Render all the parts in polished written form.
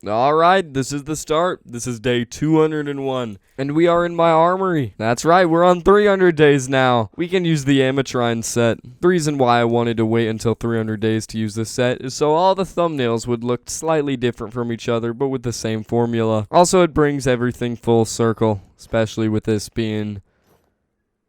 Alright, this is the start. This is day 201. And we are in my armory. That's right, we're on 300 days now. We can use the Ametrine set. The reason why I wanted to wait until 300 days to use this set is so all the thumbnails would look slightly different from each other, but with the same formula. Also, it brings everything full circle, especially with this being...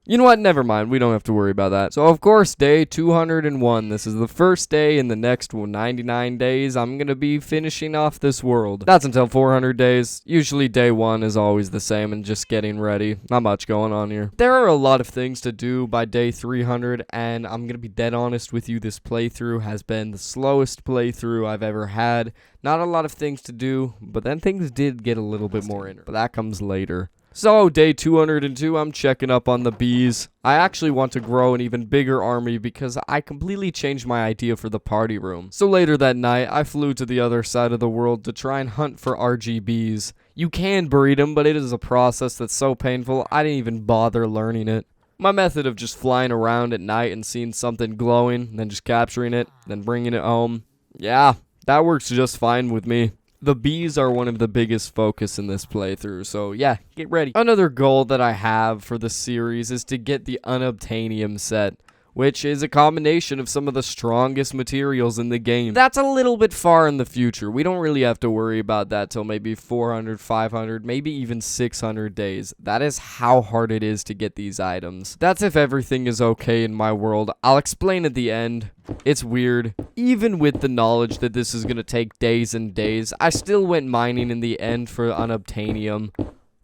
You know what? Never mind. We don't have to worry about that. So, of course, day 201. This is the first day in the next 99 days. I'm going to be finishing off this world. That's until 400 days. Usually, day 1 is always the same and just getting ready. Not much going on here. There are a lot of things to do by day 300, and I'm going to be dead honest with you. This playthrough has been the slowest playthrough I've ever had. Not a lot of things to do, but then things did get a little bit more in, but that comes later. So, day 202, I'm checking up on the bees. I actually want to grow an even bigger army because I completely changed my idea for the party room. So later that night, I flew to the other side of the world to try and hunt for RGBs. You can breed them, but it is a process that's so painful, I didn't even bother learning it. My method of just flying around at night and seeing something glowing, then just capturing it, then bringing it home. Yeah, that works just fine with me. The bees are one of the biggest focus in this playthrough, so yeah, get ready. Another goal that I have for the series is to get the unobtainium set, which is a combination of some of the strongest materials in the game. That's a little bit far in the future. We don't really have to worry about that till maybe 400, 500, maybe even 600 days. That is how hard it is to get these items. That's if everything is okay in my world. I'll explain at the end. It's weird. Even with the knowledge that this is going to take days and days, I still went mining in the end for unobtainium.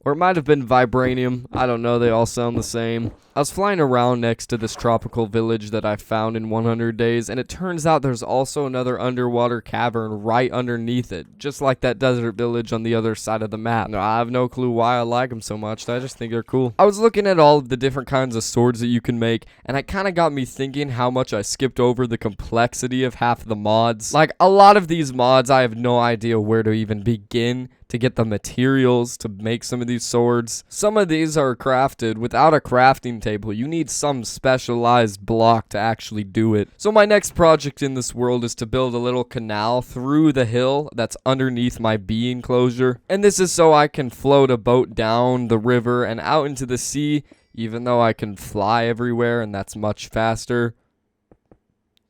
Or it might have been vibranium. I don't know, they all sound the same. I was flying around next to this tropical village that I found in 100 days, and it turns out there's also another underwater cavern right underneath it, just like that desert village on the other side of the map. Now, I have no clue why I like them so much, I just think they're cool. I was looking at all of the different kinds of swords that you can make, and it kind of got me thinking how much I skipped over the complexity of half the mods. Like, a lot of these mods, I have no idea where to even begin to get the materials to make some of these swords. Some of these are crafted without a crafting table. You need some specialized block to actually do it. So my next project in this world is to build a little canal through the hill that's underneath my bee enclosure. And this is so I can float a boat down the river and out into the sea, even though I can fly everywhere and that's much faster.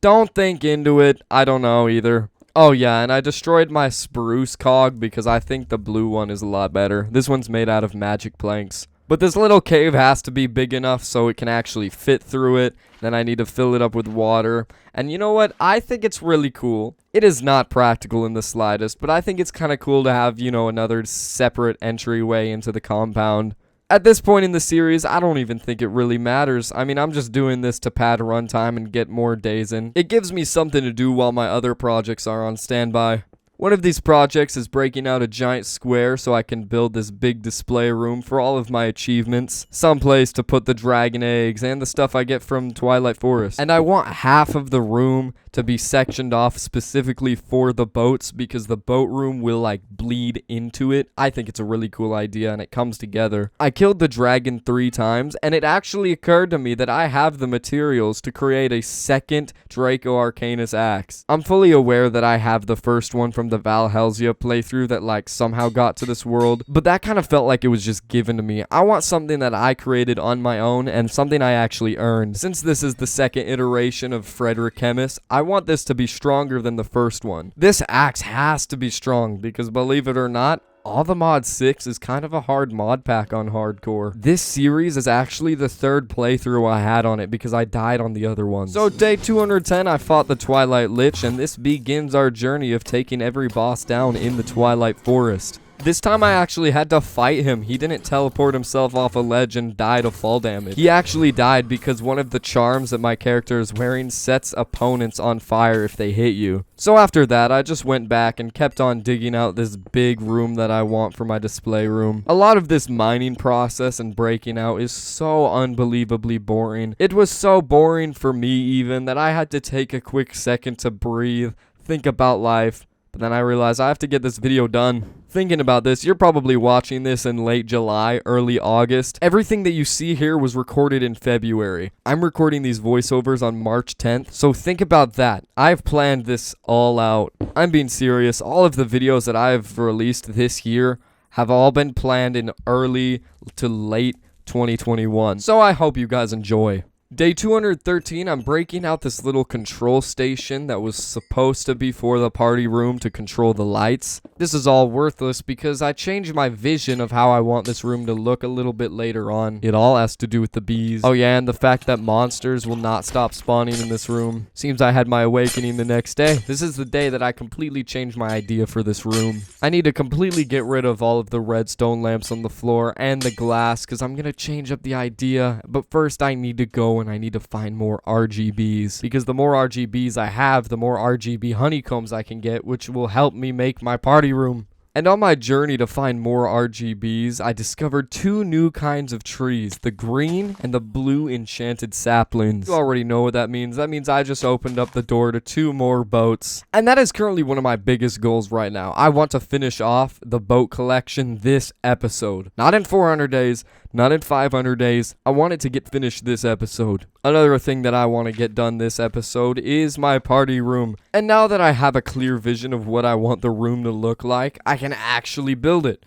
Don't think into it. I don't know either. Oh yeah, and I destroyed my spruce cog because I think the blue one is a lot better. This one's made out of magic planks. But this little cave has to be big enough so it can actually fit through it. Then I need to fill it up with water. And you know what? I think it's really cool. It is not practical in the slightest, but I think it's kind of cool to have, you know, another separate entryway into the compound. At this point in the series, I don't even think it really matters. I mean, I'm just doing this to pad runtime and get more days in. It gives me something to do while my other projects are on standby. One of these projects is breaking out a giant square so I can build this big display room for all of my achievements. Some place to put the dragon eggs and the stuff I get from Twilight Forest. And I want half of the room to be sectioned off specifically for the boats because the boat room will like bleed into it. I think it's a really cool idea and it comes together. I killed the dragon 3 times and it actually occurred to me that I have the materials to create a second Draco Arcanus axe. I'm fully aware that I have the first one from the Valhelsia playthrough that like somehow got to this world, but that kind of felt like it was just given to me. I want something that I created on my own and something I actually earned. Since this is the second iteration of Frederick Chemist, I want this to be stronger than the first one. This axe has to be strong because believe it or not, All the Mod 6 is kind of a hard mod pack on hardcore. This series is actually the 3rd playthrough I had on it because I died on the other ones. So day 210 I fought the Twilight Lich and this begins our journey of taking every boss down in the Twilight Forest. This time I actually had to fight him. He didn't teleport himself off a ledge and die to fall damage. He actually died because one of the charms that my character is wearing sets opponents on fire if they hit you. So after that, I just went back and kept on digging out this big room that I want for my display room. A lot of this mining process and breaking out is so unbelievably boring. It was so boring for me even that I had to take a quick second to breathe, think about life. But then I realized I have to get this video done. Thinking about this, you're probably watching this in late July, early August. Everything that you see here was recorded in February. I'm recording these voiceovers on March 10th, so think about that. I've planned this all out. I'm being serious. All of the videos that I've released this year have all been planned in early to late 2021. So I hope you guys enjoy. Day 213, I'm breaking out this little control station that was supposed to be for the party room to control the lights. This is all worthless because I changed my vision of how I want this room to look a little bit later on. It all has to do with the bees. Oh yeah, and the fact that monsters will not stop spawning in this room. Seems I had my awakening the next day. This is the day that I completely changed my idea for this room. I need to completely get rid of all of the redstone lamps on the floor and the glass because I'm going to change up the idea. But first I need to go and I need to find more RGBs, because the more RGBs I have, the more RGB honeycombs I can get, which will help me make my party room. And on my journey to find more RGBs, I discovered two new kinds of trees, the green and the blue enchanted saplings. You already know what that means. That means I just opened up the door to 2 more boats. And that is currently one of my biggest goals right now. I want to finish off the boat collection this episode. Not in 400 days, not in 500 days. I want it to get finished this episode. Another thing that I want to get done this episode is my party room. And now that I have a clear vision of what I want the room to look like, I can actually build it.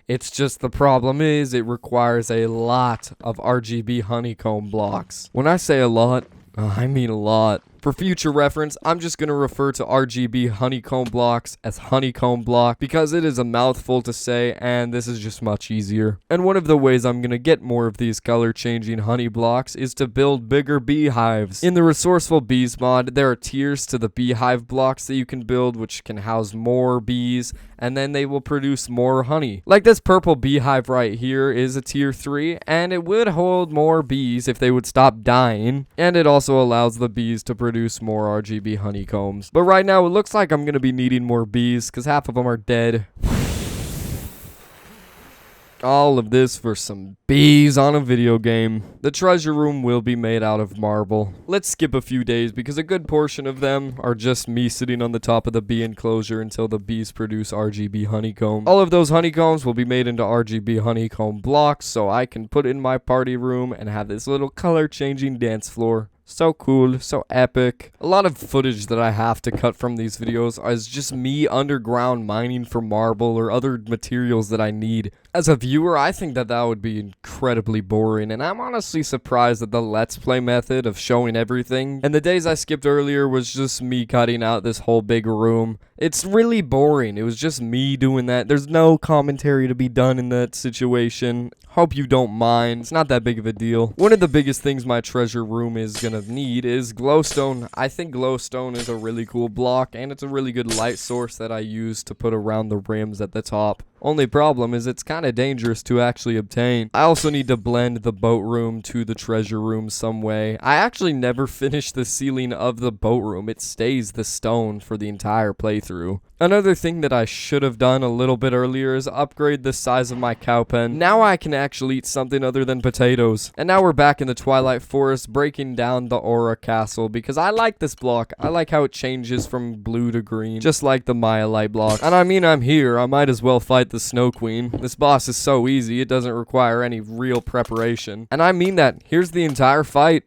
It's just the problem is it requires a lot of RGB honeycomb blocks. When I say a lot, I mean a lot. For future reference, I'm just going to refer to RGB honeycomb blocks as honeycomb block because it is a mouthful to say and this is just much easier. And one of the ways I'm going to get more of these color changing honey blocks is to build bigger beehives. In the Resourceful Bees mod, there are tiers to the beehive blocks that you can build which can house more bees and then they will produce more honey. Like this purple beehive right here is a tier 3 and it would hold more bees if they would stop dying, and it also allows the bees to produce more RGB honeycombs. But right now it looks like I'm going to be needing more bees because half of them are dead. All of this for some bees on a video game. The treasure room will be made out of marble. Let's skip a few days because a good portion of them are just me sitting on the top of the bee enclosure until the bees produce RGB honeycomb. All of those honeycombs will be made into RGB honeycomb blocks so I can put in my party room and have this little color changing dance floor. So cool, so epic. A lot of footage that I have to cut from these videos is just me underground mining for marble or other materials that I need. As a viewer, I think that would be incredibly boring, and I'm honestly surprised at the Let's Play method of showing everything. And the days I skipped earlier was just me cutting out this whole big room. It's really boring. It was just me doing that. There's no commentary to be done in that situation. Hope you don't mind. It's not that big of a deal. One of the biggest things my treasure room is gonna need is glowstone. I think glowstone is a really cool block, and it's a really good light source that I use to put around the rims at the top. Only problem is it's kind of dangerous to actually obtain. I also need to blend the boat room to the treasure room some way. I actually never finished the ceiling of the boat room. It stays the stone for the entire playthrough. Another thing that I should have done a little bit earlier is upgrade the size of my cow pen. Now I can actually eat something other than potatoes. And now we're back in the Twilight Forest breaking down the Aura Castle because I like this block. I like how it changes from blue to green, just like the Maya Light block. And I mean, I'm here. I might as well fight the Snow Queen. This boss is so easy, it doesn't require any real preparation. And I mean that. Here's the entire fight.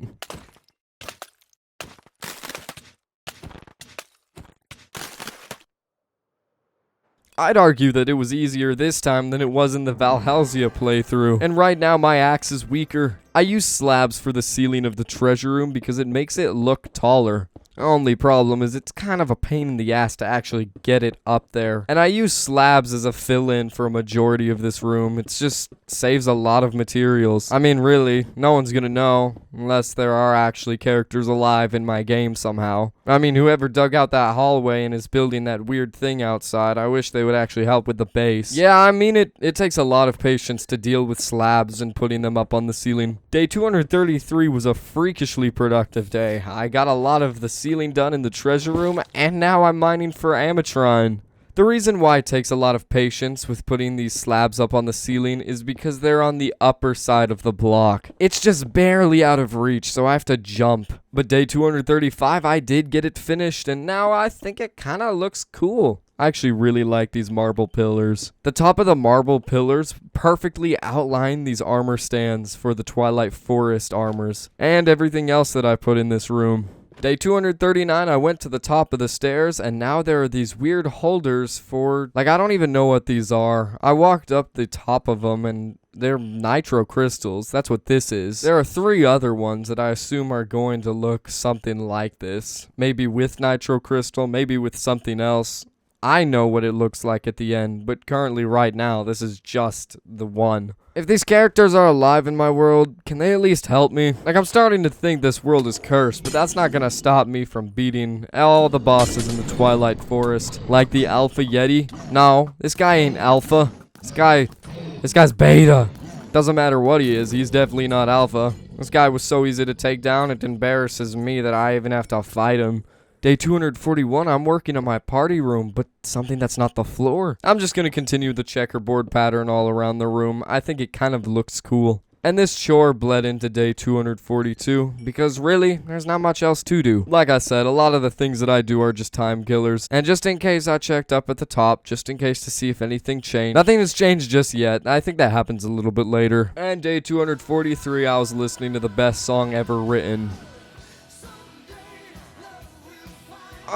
I'd argue that it was easier this time than it was in the Valhalsia playthrough. And right now my axe is weaker. I use slabs for the ceiling of the treasure room because it makes it look taller. Only problem is it's kind of a pain in the ass to actually get it up there. And I use slabs as a fill-in for a majority of this room. It just saves a lot of materials. I mean, really, no one's gonna know unless there are actually characters alive in my game somehow. I mean, whoever dug out that hallway and is building that weird thing outside, I wish they would actually help with the base. Yeah, I mean, it takes a lot of patience to deal with slabs and putting them up on the ceiling. Day 233 was a freakishly productive day. I got a lot of the ceiling done in the treasure room, and now I'm mining for ametrine. The reason why it takes a lot of patience with putting these slabs up on the ceiling is because they're on the upper side of the block. It's just barely out of reach, so I have to jump. But day 235, I did get it finished, and now I think it kind of looks cool. I actually really like these marble pillars. The top of the marble pillars perfectly outline these armor stands for the Twilight Forest armors and everything else that I put in this room. Day 239, I went to the top of the stairs, and now there are these weird holders for, like, I don't even know what these are. I walked up the top of them, and they're nitro crystals. That's what this is. There are 3 other ones that I assume are going to look something like this. Maybe with nitro crystal, maybe with something else. I know what it looks like at the end, but currently right now, this is just the one. If these characters are alive in my world, can they at least help me? Like, I'm starting to think this world is cursed, but that's not gonna stop me from beating all the bosses in the Twilight Forest. Like the Alpha Yeti. No, this guy ain't Alpha. This guy's Beta. Doesn't matter what he is, he's definitely not Alpha. This guy was so easy to take down, it embarrasses me that I even have to fight him. Day 241, I'm working on my party room, but something that's not the floor. I'm just going to continue the checkerboard pattern all around the room. I think it kind of looks cool. And this chore bled into day 242, because really, there's not much else to do. Like I said, a lot of the things that I do are just time killers. And just in case, I checked up at the top, just in case to see if anything changed. Nothing has changed just yet. I think that happens a little bit later. And day 243, I was listening to the best song ever written.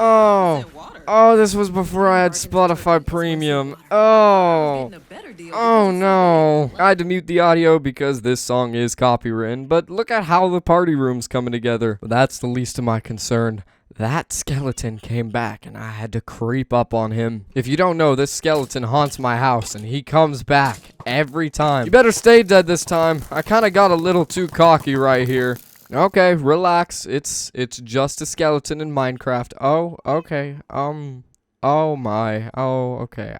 Oh, this was before I had Spotify Premium. Oh no. I had to mute the audio because this song is copywritten, but look at how the party room's coming together. But that's the least of my concern. That skeleton came back and I had to creep up on him. If you don't know, this skeleton haunts my house and he comes back every time. You better stay dead this time. I kind of got a little too cocky right here. Okay, relax. It's just a skeleton in Minecraft. Oh, okay. Oh my. Oh, okay.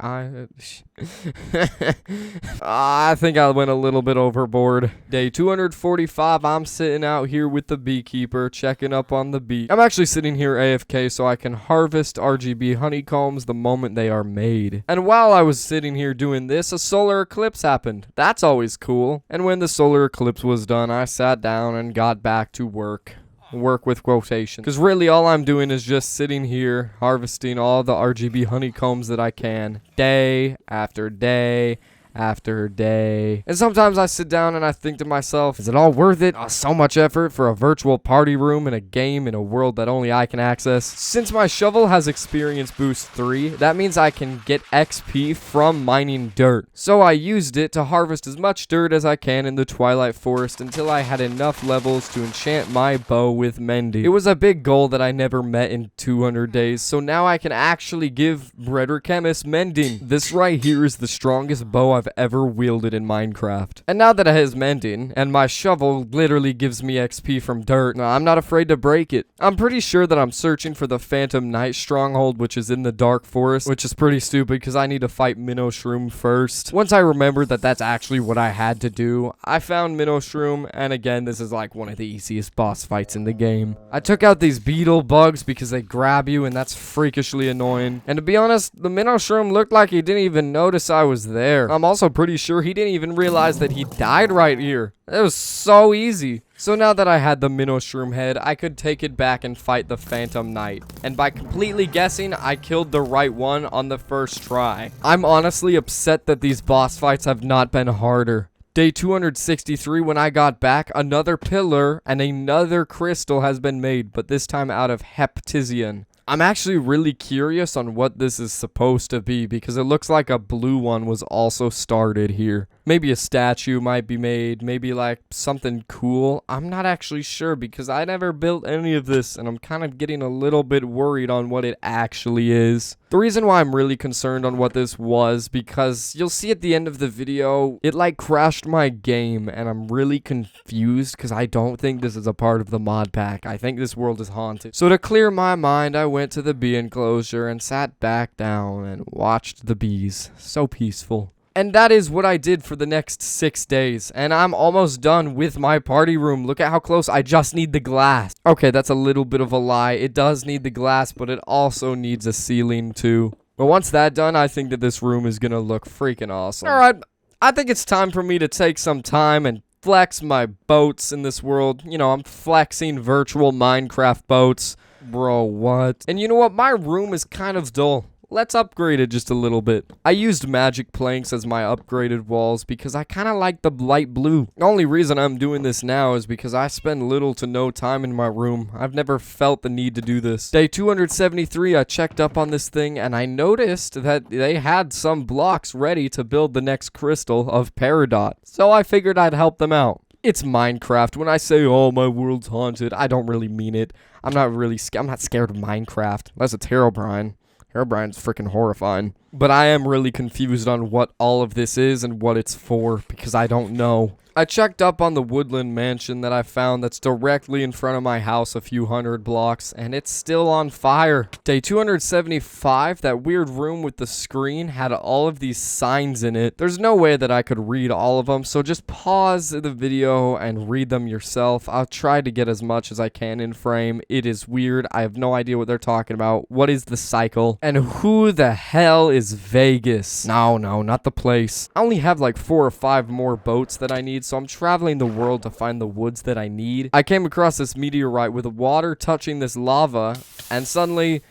I think I went a little bit overboard. Day 245, I'm sitting out here with the beekeeper, checking up on the bee. I'm actually sitting here AFK so I can harvest RGB honeycombs the moment they are made. And while I was sitting here doing this, a solar eclipse happened. That's always cool. And when the solar eclipse was done, I sat down and got back to work. Work with quotation, because really all I'm doing is just sitting here harvesting all the RGB honeycombs that I can, day after day after day. And sometimes I sit down and I think to myself, is it all worth it? So much effort for a virtual party room in a game in a world that only I can access. Since my shovel has experience boost 3, that means I can get XP from mining dirt. So I used it to harvest as much dirt as I can in the Twilight Forest until I had enough levels to enchant my bow with mending. It was a big goal that I never met in 200 days, so now I can actually give Redder Chemist mending. This right here is the strongest bow I've ever wielded in Minecraft. And now that it has mending, and my shovel literally gives me XP from dirt, I'm not afraid to break it. I'm pretty sure that I'm searching for the Phantom Knight stronghold, which is in the Dark Forest, which is pretty stupid because I need to fight Minnow Shroom first. Once I remembered that that's actually what I had to do, I found Minnow Shroom, and again, this is like one of the easiest boss fights in the game. I took out these beetle bugs because they grab you, and that's freakishly annoying. And to be honest, the Minnow Shroom looked like he didn't even notice I was there. I'm also pretty sure he didn't even realize that he died right here. It was so easy. So now that I had the Minnow Shroom head, I could take it back and fight the Phantom Knight. And by completely guessing, I killed the right one on the first try. I'm honestly upset that these boss fights have not been harder. Day 263, when I got back, another pillar and another crystal has been made, but this time out of heptisian. I'm actually really curious on what this is supposed to be because it looks like a blue one was also started here. Maybe a statue might be made, maybe like something cool. I'm not actually sure because I never built any of this and I'm kind of getting a little bit worried on what it actually is. The reason why I'm really concerned on what this was because you'll see at the end of the video, it like crashed my game and I'm really confused because I don't think this is a part of the mod pack. I think this world is haunted. So to clear my mind, I went to the bee enclosure and sat back down and watched the bees. So peaceful. And that is what I did for the next 6 days. And I'm almost done with my party room. Look at how close. I just need the glass. Okay, that's a little bit of a lie. It does need the glass, but it also needs a ceiling too. But once that's done, I think that this room is going to look freaking awesome. All right, I think it's time for me to take some time and flex my boats in this world. You know, I'm flexing virtual Minecraft boats. Bro, what? And you know what? My room is kind of dull. let's upgrade it just a little bit. I used magic planks as my upgraded walls because I kind of like the light blue. The only reason I'm doing this now is because I spend little to no time in my room. I've never felt the need to do this. Day 273, I checked up on this thing and I noticed that they had some blocks ready to build the next crystal of Peridot. So I figured I'd help them out. It's Minecraft. When I say, oh, my world's haunted, I don't really mean it. I'm not scared of Minecraft. That's a Herobrine. Herobrine's freaking horrifying. But I am really confused on what all of this is and what it's for because I don't know. I checked up on the woodland mansion that I found that's directly in front of my house a few hundred blocks, and it's still on fire. Day 275, that weird room with the screen had all of these signs in it. There's no way that I could read all of them, so just pause the video and read them yourself. I'll try to get as much as I can in frame. It is weird. I have no idea what they're talking about. What is the cycle? And who the hell is Vegas? No, not the place. I only have like 4 or 5 more boats that I need, so I'm traveling the world to find the woods that I need. I came across this meteorite with water touching this lava, and suddenly,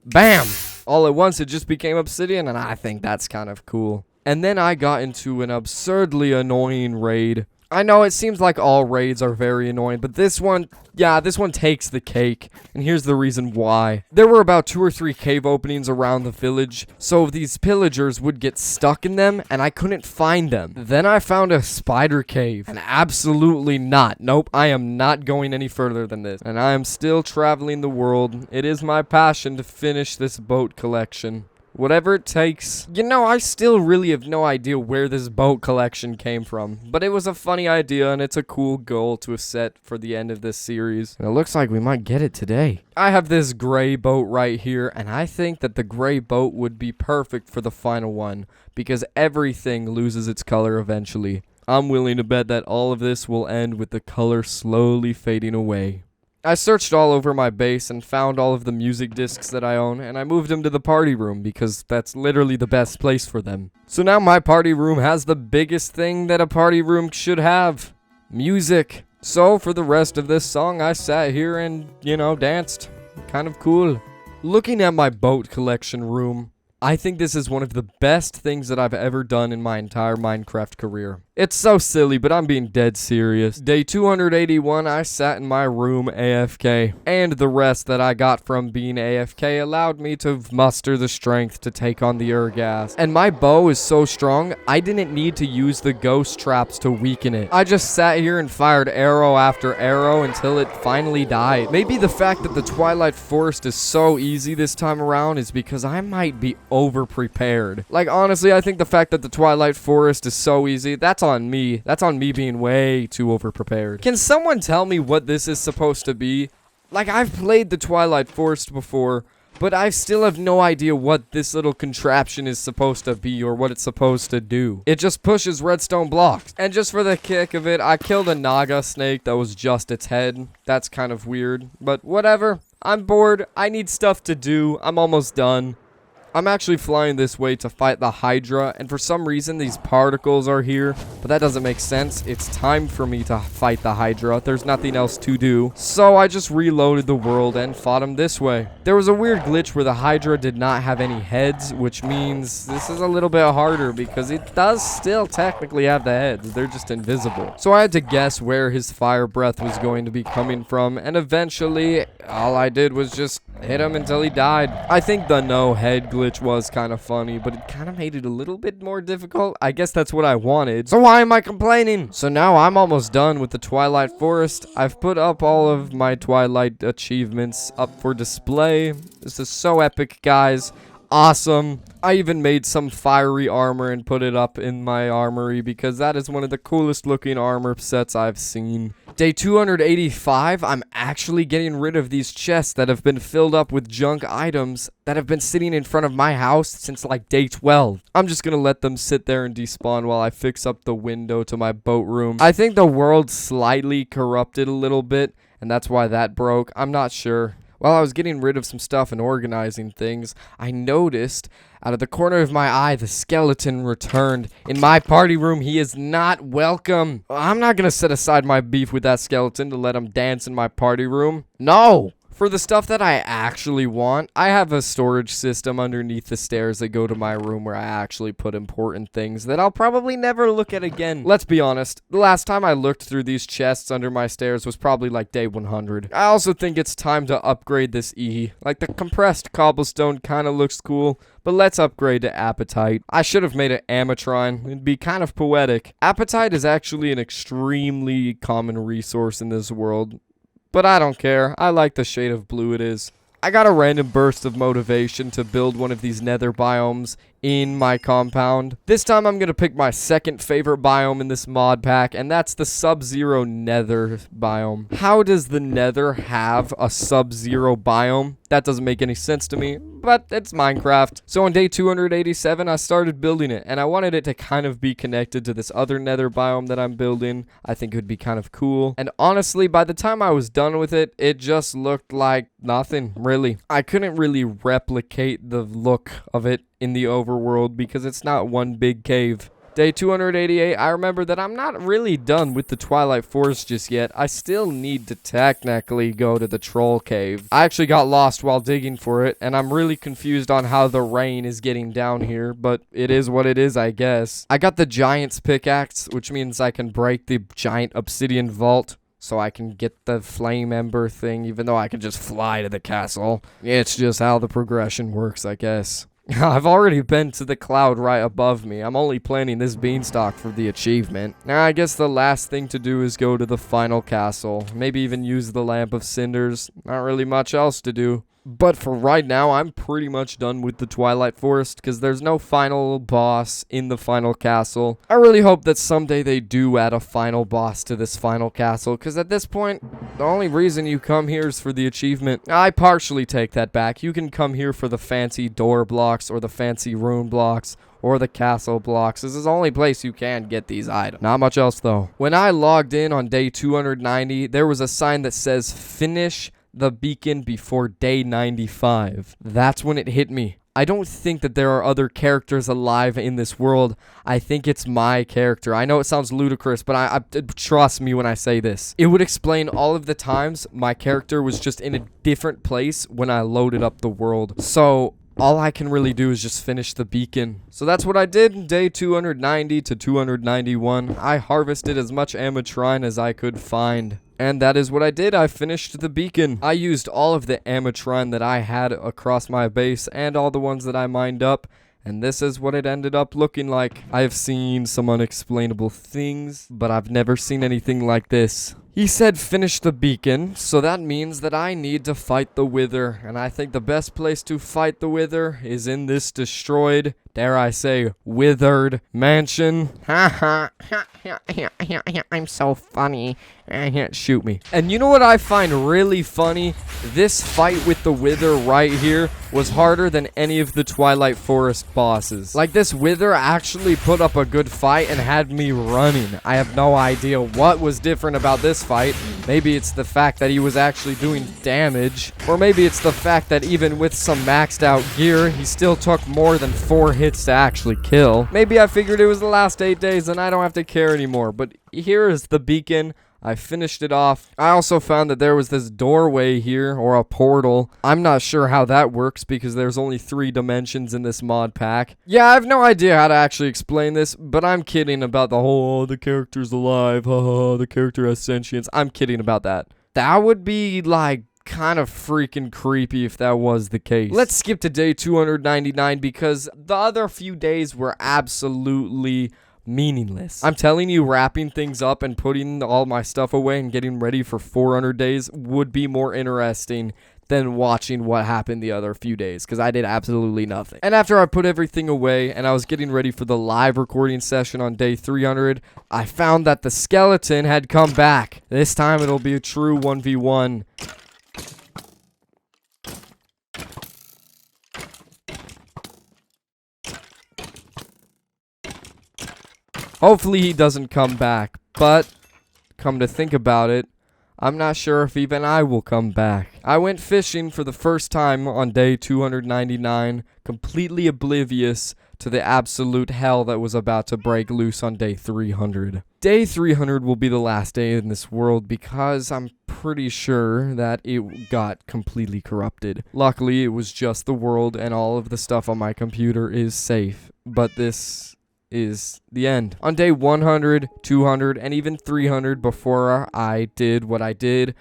bam! All at once, it just became obsidian, and I think that's kind of cool. And then I got into an absurdly annoying raid. I know it seems like all raids are very annoying, but this one takes the cake, and here's the reason why. There were about 2 or 3 cave openings around the village, so these pillagers would get stuck in them, and I couldn't find them. Then I found a spider cave, and absolutely not. Nope, I am not going any further than this, and I am still traveling the world. It is my passion to finish this boat collection. Whatever it takes. You know, I still really have no idea where this boat collection came from. But it was a funny idea, and it's a cool goal to have set for the end of this series. And it looks like we might get it today. I have this gray boat right here, and I think that the gray boat would be perfect for the final one, because everything loses its color eventually. I'm willing to bet that all of this will end with the color slowly fading away. I searched all over my base and found all of the music discs that I own, and I moved them to the party room because that's literally the best place for them. So now my party room has the biggest thing that a party room should have: music. So for the rest of this song, I sat here and, danced. Kind of cool. Looking at my boat collection room, I think this is one of the best things that I've ever done in my entire Minecraft career. It's so silly, but I'm being dead serious. Day 281, I sat in my room AFK, and the rest that I got from being AFK allowed me to muster the strength to take on the Urgas. And my bow is so strong, I didn't need to use the ghost traps to weaken it. I just sat here and fired arrow after arrow until it finally died. Maybe the fact that the Twilight Forest is so easy this time around is because I might be over-prepared. Like, honestly, I think the fact that the Twilight Forest is so easy, that's on me. That's on me being way too over-prepared. Can someone tell me what this is supposed to be? Like, I've played the Twilight Forest before, but I still have no idea what this little contraption is supposed to be or what it's supposed to do. It just pushes redstone blocks. And just for the kick of it, I killed a Naga snake that was just its head. That's kind of weird, but whatever. I'm bored. I need stuff to do. I'm almost done. I'm actually flying this way to fight the Hydra, and for some reason these particles are here, but that doesn't make sense. It's time for me to fight the Hydra. There's nothing else to do. So I just reloaded the world and fought him this way. There was a weird glitch where the Hydra did not have any heads, which means this is a little bit harder because it does still technically have the heads. They're just invisible. So I had to guess where his fire breath was going to be coming from, and eventually all I did was just hit him until he died. I think the no head glitch was kind of funny, but it kind of made it a little bit more difficult. I guess that's what I wanted. So why am I complaining? So now I'm almost done with the Twilight Forest. I've put up all of my Twilight achievements up for display. This is so epic, guys. Awesome. I even made some fiery armor and put it up in my armory because that is one of the coolest looking armor sets I've seen. Day 285, I'm actually getting rid of these chests that have been filled up with junk items that have been sitting in front of my house since like day 12. I'm just gonna let them sit there and despawn while I fix up the window to my boat room. I think the world slightly corrupted a little bit, and that's why that broke. I'm not sure. While I was getting rid of some stuff and organizing things, I noticed out of the corner of my eye the skeleton returned. In my party room, he is not welcome. I'm not gonna set aside my beef with that skeleton to let him dance in my party room. No! For the stuff that I actually want, I have a storage system underneath the stairs that go to my room where I actually put important things that I'll probably never look at again. Let's be honest, the last time I looked through these chests under my stairs was probably like day 100. I also think it's time to upgrade this E. Like, the compressed cobblestone kind of looks cool, but let's upgrade to apatite. I should have made it ametrine. It'd be kind of poetic. Apatite is actually an extremely common resource in this world, but I don't care. I like the shade of blue it is. I got a random burst of motivation to build one of these nether biomes in my compound. This time I'm going to pick my second favorite biome in this mod pack, and that's the Subzero nether biome. How does the nether have a Subzero biome? That doesn't make any sense to me, but it's Minecraft. So on day 287, I started building it, and I wanted it to kind of be connected to this other nether biome that I'm building. I think it would be kind of cool. And honestly, by the time I was done with it, it just looked like nothing, really. I couldn't really replicate the look of it in the overworld because it's not one big cave. Day 288, I remember that I'm not really done with the Twilight Forest just yet. I still need to technically go to the troll cave. I actually got lost while digging for it, and I'm really confused on how the rain is getting down here, but it is what it is, I guess. I got the giant's pickaxe, which means I can break the giant obsidian vault, so I can get the flame ember thing, even though I can just fly to the castle. It's just how the progression works, I guess. I've already been to the cloud right above me. I'm only planning this beanstalk for the achievement. Now, I guess the last thing to do is go to the final castle. Maybe even use the lamp of cinders. Not really much else to do. But for right now, I'm pretty much done with the Twilight Forest because there's no final boss in the final castle. I really hope that someday they do add a final boss to this final castle because at this point, the only reason you come here is for the achievement. I partially take that back. You can come here for the fancy door blocks or the fancy rune blocks or the castle blocks. This is the only place you can get these items. Not much else though. When I logged in on day 290, there was a sign that says finish the beacon before day 95. That's when it hit me. I don't think that there are other characters alive in this world. I think it's my character. I know it sounds ludicrous, but I trust me when I say this. It would explain all of the times my character was just in a different place when I loaded up the world. So all I can really do is just finish the beacon. So that's what I did in day 290 to 291. I harvested as much ametrine as I could find. And that is what I did. I finished the beacon. I used all of the ametrine that I had across my base and all the ones that I mined up. And this is what it ended up looking like. I've seen some unexplainable things, but I've never seen anything like this. He said finish the beacon, so that means that I need to fight the Wither. And I think the best place to fight the Wither is in this destroyed, dare I say, withered mansion. Ha ha, I'm so funny. Shoot me. And you know what I find really funny? This fight with the Wither right here was harder than any of the Twilight Forest bosses. Like, this Wither actually put up a good fight and had me running. I have no idea what was different about this fight. Maybe it's the fact that he was actually doing damage, or maybe it's the fact that even with some maxed out gear, he still took more than 4 hits to actually kill. Maybe I figured it was the last 8 days and I don't have to care anymore, but here is the beacon. I finished it off. I also found that there was this doorway here, or a portal. I'm not sure how that works because there's only 3 dimensions in this mod pack. Yeah, I have no idea how to actually explain this, but I'm kidding about the whole, oh, the character's alive, haha, the character has sentience. I'm kidding about that. That would be, like, kind of freaking creepy if that was the case. Let's skip to day 299 because the other few days were absolutely meaningless. I'm telling you, wrapping things up and putting all my stuff away and getting ready for 400 days would be more interesting than watching what happened the other few days, because I did absolutely nothing. And after I put everything away and I was getting ready for the live recording session on day 300, I found that the skeleton had come back. This time it'll be a true 1v1. Hopefully he doesn't come back, but come to think about it, I'm not sure if even I will come back. I went fishing for the first time on day 299, completely oblivious to the absolute hell that was about to break loose on day 300. Day 300 will be the last day in this world because I'm pretty sure that it got completely corrupted. Luckily, it was just the world and all of the stuff on my computer is safe. But this is the end. On day 100, 200, and even 300 before I did what I did,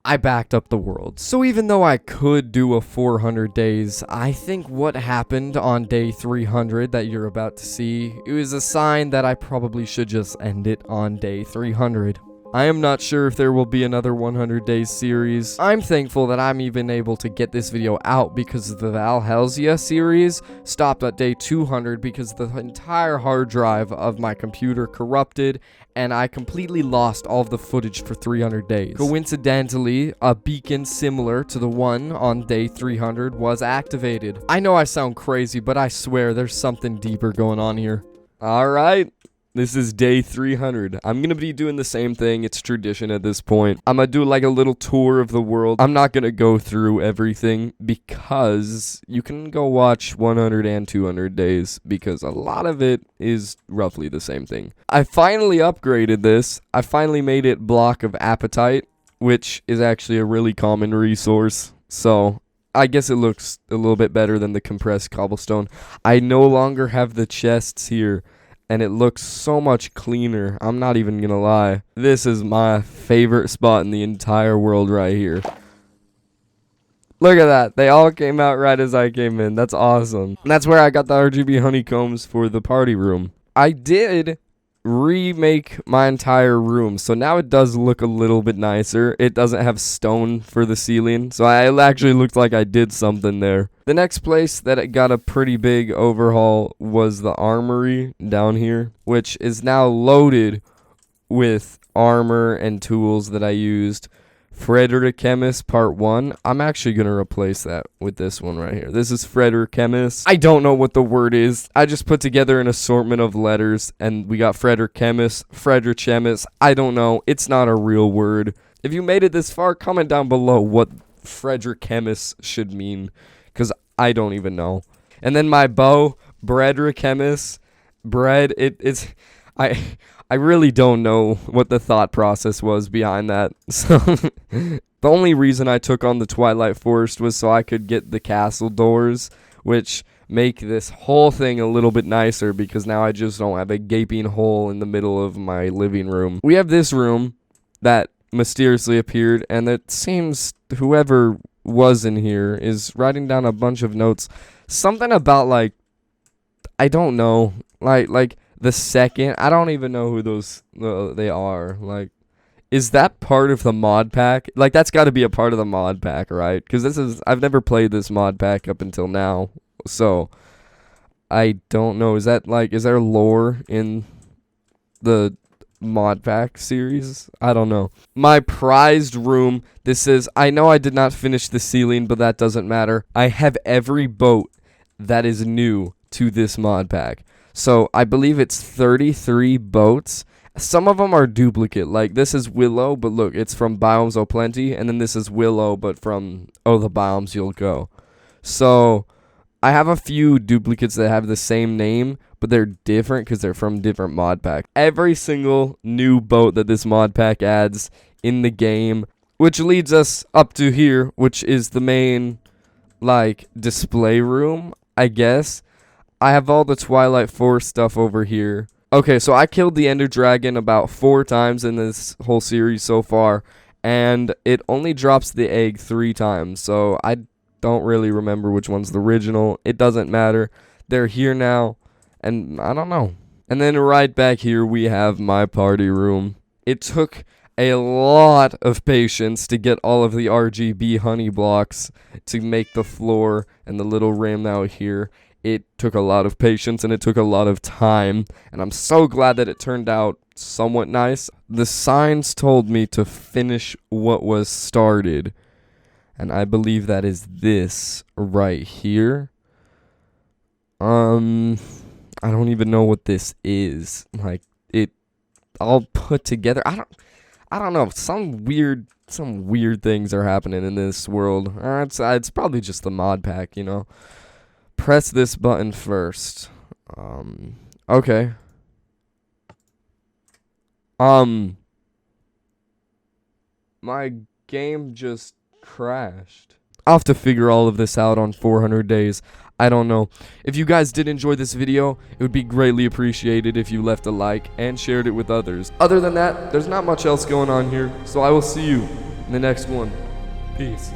I backed up the world. So even though I could do a 400 days, I think what happened on day 300 that you're about to see, it was a sign that I probably should just end it on day 300. I am not sure if there will be another 100 days series. I'm thankful that I'm even able to get this video out because the Valhelsia series stopped at day 200 because the entire hard drive of my computer corrupted and I completely lost all of the footage for 300 days. Coincidentally, a beacon similar to the one on day 300 was activated. I know I sound crazy, but I swear there's something deeper going on here. Alright. This is day 300. I'm going to be doing the same thing. It's tradition at this point. I'm going to do like a little tour of the world. I'm not going to go through everything because you can go watch 100 and 200 days because a lot of it is roughly the same thing. I finally upgraded this. I finally made it block of appetite, which is actually a really common resource. So I guess it looks a little bit better than the compressed cobblestone. I no longer have the chests here. And it looks so much cleaner. I'm not even gonna lie. This is my favorite spot in the entire world right here. Look at that. They all came out right as I came in. That's awesome. And that's where I got the RGB honeycombs for the party room. I did remake my entire room, so now it does look a little bit nicer. It doesn't have stone for the ceiling, so it actually looked like I did something there. The next place that it got a pretty big overhaul was the Armory down here, which is now loaded with armor and tools that I used. Frederick Chemist Part 1. I'm actually going to replace that with this one right here. This is Frederick Chemist. I don't know what the word is. I just put together an assortment of letters, and we got Frederick Chemist, Frederick Chemist. I don't know. It's not a real word. If you made it this far, comment down below what Frederick Chemist should mean, because I don't even know. And then my bow, Brederick Chemist. Bread, it's... I really don't know what the thought process was behind that. So the only reason I took on the Twilight Forest was so I could get the castle doors, which make this whole thing a little bit nicer because now I just don't have a gaping hole in the middle of my living room. We have this room that mysteriously appeared, and it seems whoever was in here is writing down a bunch of notes. Something about, like, I don't know, like the second, I don't even know who those they are. Like, is that part of the mod pack? Like, that's got to be a part of the mod pack, right? Because I've never played this mod pack up until now, so I don't know. Is there lore in the mod pack series? I don't know. My prized room. I know I did not finish the ceiling, but that doesn't matter. I have every boat that is new to this mod pack. So I believe it's 33 boats. Some of them are duplicate. Like, this is Willow, but look, it's from Biomes O'Plenty. And then this is Willow, but from the Biomes You'll Go. So I have a few duplicates that have the same name, but they're different because they're from different mod packs. Every single new boat that this mod pack adds in the game, which leads us up to here, which is the main, like, display room, I guess. I have all the Twilight Forest stuff over here. Okay, so I killed the Ender Dragon about 4 times in this whole series so far, and it only drops the egg 3 times, so I don't really remember which one's the original. It doesn't matter. They're here now, and I don't know. And then right back here we have my party room. It took a lot of patience to get all of the RGB honey blocks to make the floor and the little rim out here. It took a lot of patience and it took a lot of time, and I'm so glad that it turned out somewhat nice. The signs told me to finish what was started, and I believe that is this right here. I don't even know what this is. Like, it all put together. I don't know. Some weird things are happening in this world. It's probably just the mod pack, you know. Press this button first. Okay. My game just crashed. I'll have to figure all of this out on 400 days. I don't know. If you guys did enjoy this video, it would be greatly appreciated if you left a like and shared it with others. Other than that, there's not much else going on here, so I will see you in the next one. Peace.